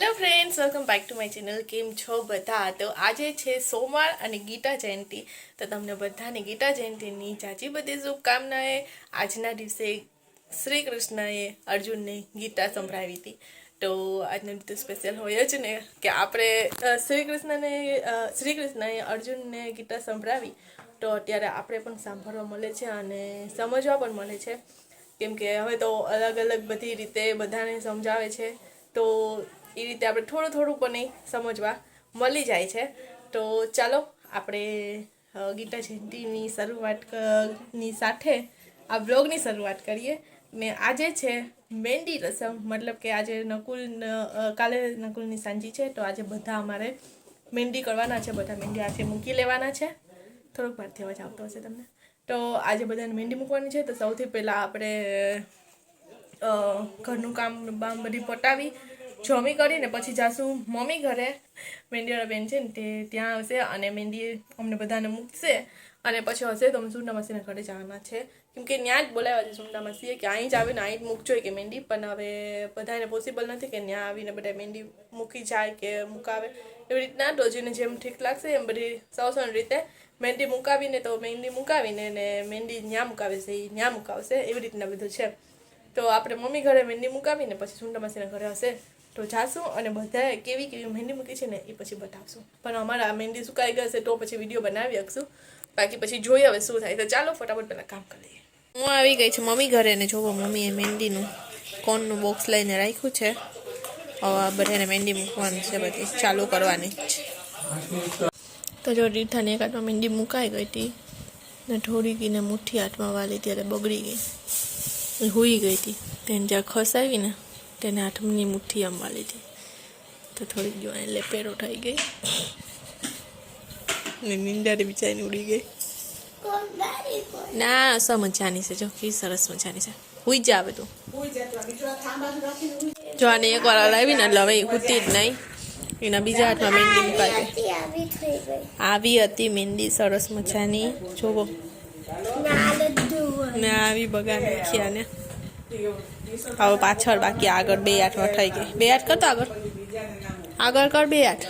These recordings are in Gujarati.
Hello friends, welcome back to my channel. કેમ છો બધા? તો આજે છે સોમવાર અને ગીતા જયંતિ. તો તમને બધાને ગીતા જયંતિની જાજી બધી શુભકામનાએ. આજના દિવસે શ્રી કૃષ્ણએ અર્જુનને ગીતા સંભળાવી હતી. તો આજનું તો સ્પેશિયલ હોય જ ને કે આપણે શ્રી કૃષ્ણએ અર્જુનને ગીતા સંભળાવી. તો અત્યારે આપણે પણ સાંભળવા મળે છે અને સમજવા પણ મળે છે. કેમ કે હવે તો અલગ અલગ બધી રીતે બધાને સમજાવે છે. તો એ રીતે આપણે થોડું થોડું પણ સમજવા મળી જાય છે. તો ચાલો આપણે ગીતા જયંતિની શરૂઆતની સાથે આ બ્લોગની શરૂઆત કરીએ. ને આજે છે મહેંદી રસમ, મતલબ કે આજે કાલે નકુલની સાંજી છે. તો આજે બધા અમારે મહેંદી કરવાના છે. બધા મહેંદી આજે મૂકી લેવાના છે. થોડોક ભારથી અવાજ આવતો હશે તમને. તો આજે બધાને મહેંદી મૂકવાની છે. તો સૌથી પહેલાં આપણે ઘરનું કામ બધી પટાવી જમી કરીને પછી જાશું મમ્મી ઘરે. મહેંદીવાળા બેન છે ને તે ત્યાં આવશે અને મહેંદી અમને બધાને મૂકશે. અને પછી હશે તો અમે સુંદા માસીના ઘરે જવાના છે. કેમ કે ત્યાં જ બોલાવ્યા છે સુંદા માસીએ કે અહીં જ આવીને અહીં જ મૂકજો કે મહેંદી. પણ હવે બધાને પોસિબલ નથી કે ત્યાં આવીને બધા મહેંદી મૂકી જાય કે મુકાવે. એવી રીતના તો જેને જેમ ઠીક લાગશે એમ બધી સૌસણ રીતે મહેંદી મુકાવીને તો મહેંદી મુકાવીને ને મહેંદી ત્યાં મુકાવે છે એ ત્યાં મુકાવશે. એવી રીતના બધું છે. તો આપણે મમ્મી ઘરે મહેંદી મુકાવીને પછી સુંદા માસીના ઘરે હશે તો જાશું અને બધાએ કેવી કેવી મહેંદી મૂકી છે ને એ પછી બતાવશું. પણ અમારા મહેંદી સુકાઈ ગઈ હશે તો પછી વિડીયો બનાવી શકશું. બાકી પછી જોઈએ હવે શું થાય. તો ચાલો ફટાફટ પહેલાં કામ કરી લઈએ. હું આવી ગઈ છું મમ્મી ઘરે ને જોવો મમ્મીએ મહેંદીનું કોનનું બોક્સ લઈને રાખ્યું છે. હવે બધાને મહેંદી મૂકવાની છે, બધી ચાલુ કરવાની જ. તો જો રીઠાની એક હાથમાં મહેંદી મુકાઈ ગઈ હતી ને થોડીકીને મુઠ્ઠી હાથમાં વાલી ત્યારે બગડી ગઈ, હુઈ ગઈ હતી. તેને જ્યાં ખસાવી ને તેને હાથની મુઠ્ઠી આમ વાલી હતી તો થોડીક જો એટલે પેરો થઈ ગઈ ને નિંદારી બિચારીને ઉડી ગઈ. ના મજાની છે, જો કે સરસ મજાની છે. હુઈ જ આવે તું જો આને એક વાર લાવી ને એટલે હવે હુતી જ નહીં. એના બીજા હાથમાં મહેંદી મુકાઈ ગઈ. આવી હતી મહેંદી સરસ મજાની, જોવો ને આવી બગાડ નાખ્યા ને હવે પાછળ બાકી આગળ બે હાથમાં થઈ ગઈ. બે હાથ કરતો આગળ કર બે હાથ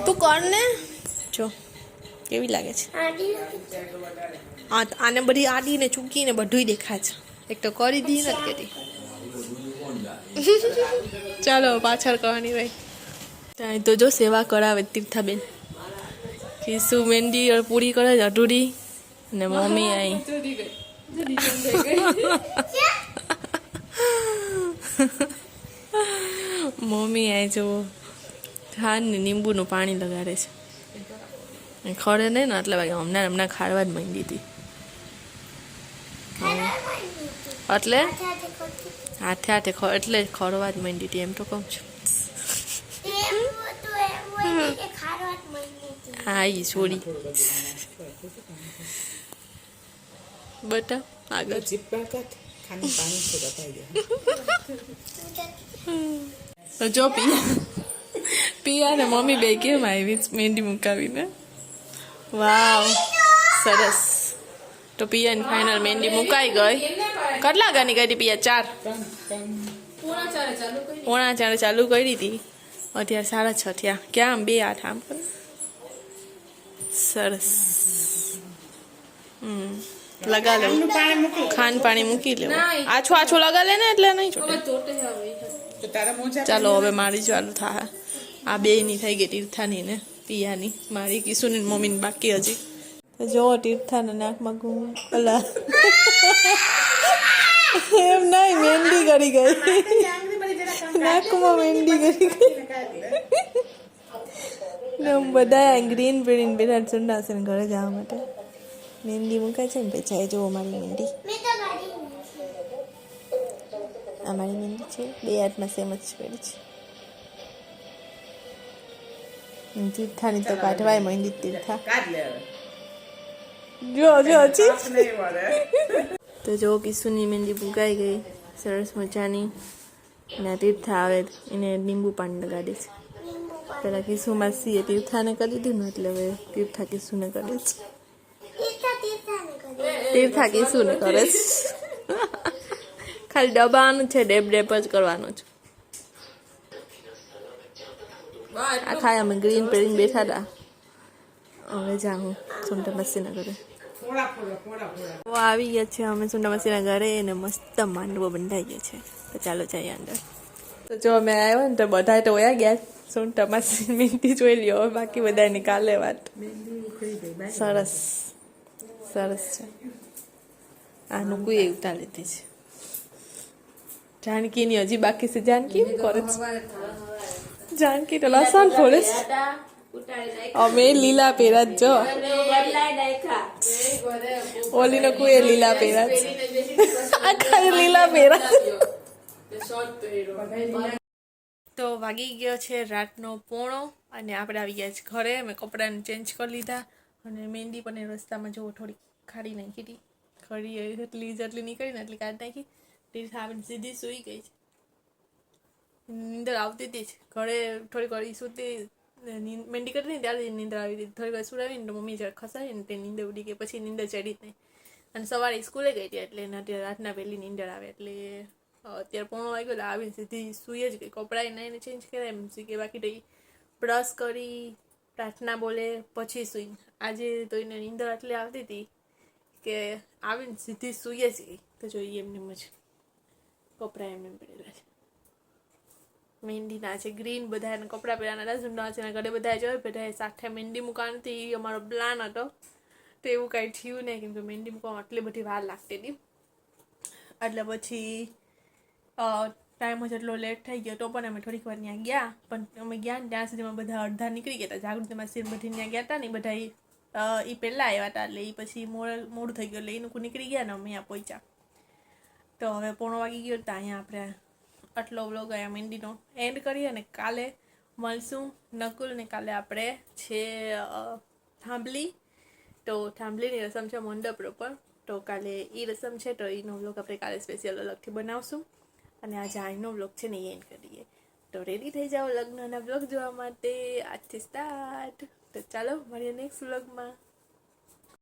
તું કર ને. જો કેવી લાગે છે આને બધી આડી ને ચૂકી ને બધું દેખાય છે. એક તો કરી દી નથી કેતી. ચાલો પાછળ કરવાની ભાઈ. ત્યાં તો જો સેવા કરાવે તીર્થાબેન. શું મહેંદી પૂરી કરે છે અઢૂરી ને મમ્મી અહીં મમ્મી અહીં જો ખાંડ ને લીંબુનું પાણી લગાડે છે. ખડે નહીં ને એટલે વાગે હમણાં ખાડવા જ માંડી હતી. એટલે હાથે હાથે એટલે ખડવા જ માંડી હતી એમ તો કહું છું. હા એ છોડી બટા આગળ તો જો પિયા ને મમ્મી બે કેમ આવી મહેંદી મુકાવીને. વાવ સરસ. તો પિયાની ફાઇનલ મહેંદી મુકાઈ ગઈ. કેટલા વાગ્યાની ગઈ હતી પિયા? 4:45 ચાલુ કરી હતી. અત્યારે 6:30 થયા. ક્યાં બે હાથ આમ કરે સરસ. લગા લે ખાંડ પાણી મૂકી લેવું. આછું લગા લે ને એટલે નહીં ચોટે. ચાલો હવે મારી ચાલુ થાય. આ બે ની થઈ ગઈ તીર્થાની ને પિયાની. મારી કિશુની મમ્મીની બાકી હજી. જો તીર્થાને નાકમાં અલા એમ નહીં મહેંદી કરી ગઈ નાકમાં મહેંદી કરી ગઈ. બધા ગ્રીન પહેરીને બેઠા ચંડાશે ને ઘરે જવા માટે મહેંદી મુકાય છે ને પછી જો અમારી મહેંદી. અમારી મહેંદી છે બે હાથમાં સેમ જ કરી છે. તીર્થાની તો કાઢવાય મહેંદી તીર્થા જો તો જો કિશુની મહેંદી મુકાઈ ગઈ સરસ મજાની. અને તીર્થા આવે એને લીંબુ પાણી લગાડે છે. પેલા કિશુ માસીએ તીર્થાને કરી દીધું ને એટલે હવે તીર્થા કિશુને કરે છે. તીર્થા કિશુને કરે છે. ખાલી દબાવવાનું છે, ડેબ જ કરવાનું છે. આ ખાય અમે ગ્રીન પહેરીને બેઠા હતા. હવે જા હું સુંદર મસીના ઘરે આવી ગયા છે અમે સુંદર મસીના ઘરે ને મસ્ત માંડવો બંધાઈ ગયો છે. તો ચાલો જઈએ અંદર. તો જો અમે આવ્યા ને તો બધા તો વયા ગયા. સુંદર મસી મીંટી જોઈ લ્યો, બાકી બધા નિકાલે વાત. સરસ સરસ છે. આનું કોઈ ઉતાર લીધી છે. જાનકી ની હજી બાકી છે. જાનકી કરે છે. જાનકી તો લસણ ફોડે છે. અમે લીલા પેરા જો ઓલી નો કોઈ લીલા પેરા આખા લીલા પેરા. તો વાગી ગયો છે રાતનો 1:30 અને આપણે આવી ગયા છે ઘરે. મેં કપડાને ચેન્જ કરી લીધા અને મહેંદી પણ રસ્તામાં જો થોડી ખાડી નાખી હતી. ખડી જેટલી નીકળી ને એટલી કાઢી નાખી. તે સીધી સૂઈ ગઈ છે. નીંદર આવતી હતી જ ઘરે થોડીક વાર સૂતી મહેંદી કરી ને ત્યારે નીંદર આવી હતી. થોડીક વાર સુડાવીને તો મમ્મી જરા ખસાવી ને તે નીંદર ઉડી ગઈ. પછી નીંદર ચડી જ નહીં. અને સવારે સ્કૂલે ગઈ હતી એટલે અત્યારે રાતના પહેલી નીંદર આવે એટલે અત્યારે 1:30 વાગ્યો એટલે આવીને સીધી સૂઈ જ ગઈ. કપડાં નાઈને ચેન્જ કર્યા એમ સૂઈ ગઈ. બાકી તો બ્રશ કરી પ્રાર્થના બોલે પછી સૂઈ. આજે તો એને નીંદર આટલી આવતી હતી કે આવીને સીધી સૂઈ જ ગઈ. તો જોઈએ એમને જ કપડાં એમને પડેલા છે. મહેંદીના છે ગ્રીન બધાને કપડાં પહેરવાના હતા. સુંદા છે ઘરે બધા જોયે બધાએ સાથે મહેંદી મૂકવાની હતી. એ અમારો પ્લાન હતો તો એવું કાંઈ થયું નહીં કેમ કે મહેંદી મૂકવામાં આટલી બધી વાર લાગતી હતી. એટલે પછી ટાઈમ જ એટલો લેટ થઈ ગયો તો પણ અમે થોડીક વાર ત્યાં ગયા. પણ અમે ગયા ને ત્યાં સુધીમાં બધા અડધા નીકળી ગયા હતા. જાગૃતિમાં સીર બધી ત્યાં ગયા હતા ને બધા એ પહેલાં આવ્યા હતા એટલે એ પછી મોડું થઈ ગયું એટલે એ લોકો નીકળી ગયા ને અમે અહીંયા પહોંચ્યા. તો હવે 1:30 વાગી ગયો તો અહીંયા આપણે આટલો વ્લોગ અહીંયા મહેંદીનો એન્ડ કરીએ અને કાલે મળશું નકુલ ને કાલે આપણે છે થાંભલી. તો થાંભલીની રસમ છે મંડપ પર. તો કાલે એ રસમ છે તો એનો વ્લોગ આપણે કાલે સ્પેશિયલ અલગથી બનાવશું. અને આજે આજનો વ્લોગ છે ને એ એન્ડ કરીએ. તો રેડી થઈ જાઓ લગ્નના વ્લોગ જોવા માટે આજથી સ્ટાર્ટ. તો ચાલો મળીએ નેક્સ્ટ વ્લોગમાં.